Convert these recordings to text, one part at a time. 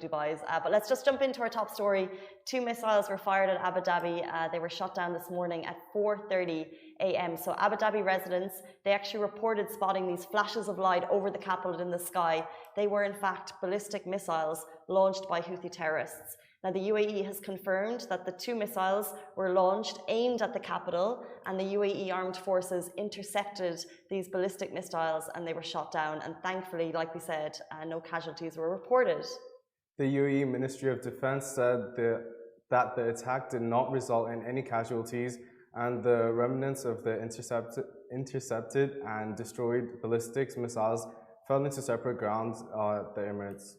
Dubai's. But let's just jump into our top story. 2 missiles were fired at Abu Dhabi. They were shot down this morning at 4:30 a.m. So Abu Dhabi residents, they actually reported spotting these flashes of light over the capital in the sky. They were in fact ballistic missiles launched by Houthi terrorists. Now the UAE has confirmed that the 2 missiles were launched aimed at the capital, and the UAE armed forces intercepted these ballistic missiles and they were shot down. And thankfully, like we said, no casualties were reported. The UAE Ministry of Defense said that the attack did not result in any casualties, and the remnants of the intercepted and destroyed ballistic missiles fell into separate grounds at the Emirates.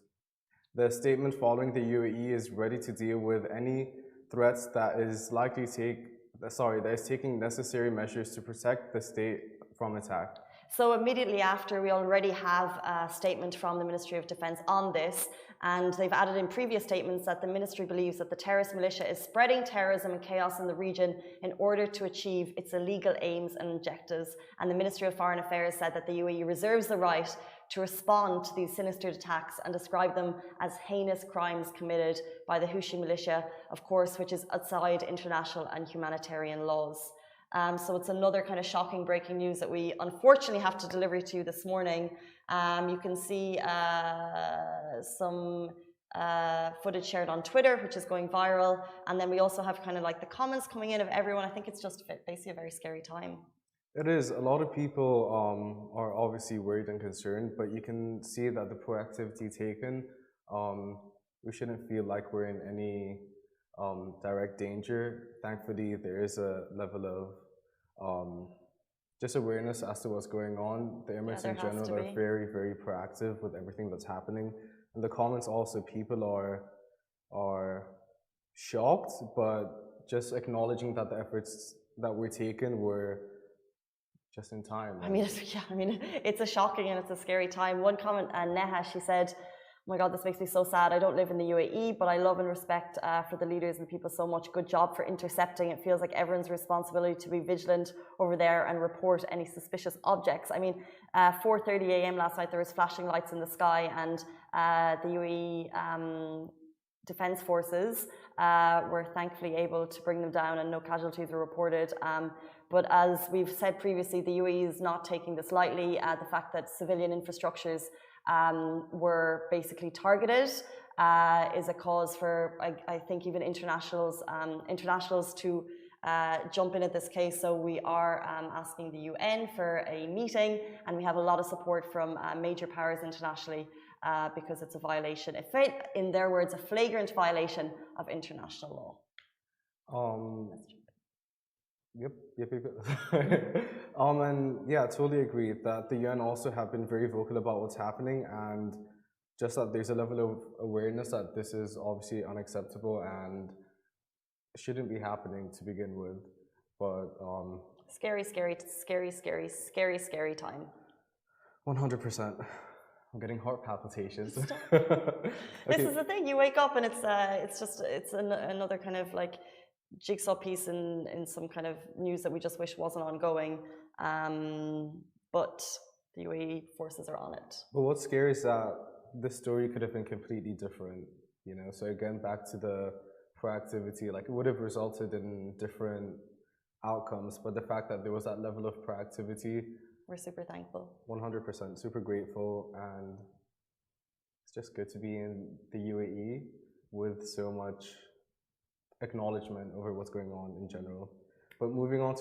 The statement following the UAE is ready to deal with any threats that is taking necessary measures to protect the state from attack. So immediately after, we already have a statement from the Ministry of Defence on this, and they've added in previous statements that the ministry believes that the terrorist militia is spreading terrorism and chaos in the region in order to achieve its illegal aims and objectives. And the Ministry of Foreign Affairs said that the UAE reserves the right to respond to these sinister attacks and describe them as heinous crimes committed by the Houthi militia, of course, which is outside international and humanitarian laws. So it's another kind of shocking breaking news that we unfortunately have to deliver to you this morning. You can see some footage shared on Twitter, which is going viral. And then we also have kind of like the comments coming in of everyone. I think it's just basically a very scary time. It is. A lot of people are obviously worried and concerned, but you can see that the proactivity taken, we shouldn't feel like we're in any direct danger. Thankfully, there is a level of just awareness as to what's going on. The Emirates in general are very, very proactive with everything that's happening. In the comments also, people are shocked, but just acknowledging that the efforts that were taken were just in time. It's a shocking and it's a scary time. One comment, Neha, she said, "Oh my God, this makes me so sad. I don't live in the UAE, but I love and respect for the leaders and people so much. Good job for intercepting. It feels like everyone's responsibility to be vigilant over there and report any suspicious objects." 4:30 a.m. last night, there was flashing lights in the sky, and the UAE Defence Forces were thankfully able to bring them down and no casualties were reported. But as we've said previously, the UAE is not taking this lightly. The fact that civilian infrastructures were basically targeted is a cause for, I think, even internationals to jump in at this case. So we are asking the UN for a meeting, and we have a lot of support from major powers internationally because it's a violation, in their words, a flagrant violation of international law. Yep. And yeah, I totally agree that the UN also have been very vocal about what's happening, and just that there's a level of awareness that this is obviously unacceptable and shouldn't be happening to begin with. But scary time. 100%. I'm getting heart palpitations. This is the thing. You wake up and it's another kind of like jigsaw piece in some kind of news that we just wish wasn't ongoing. But the UAE forces are on it. But what's scary is that this story could have been completely different, So again, back to the proactivity, like it would have resulted in different outcomes, but the fact that there was that level of proactivity, we're super thankful. 100%, super grateful, and it's just good to be in the UAE with so much acknowledgement over what's going on in general. But moving on to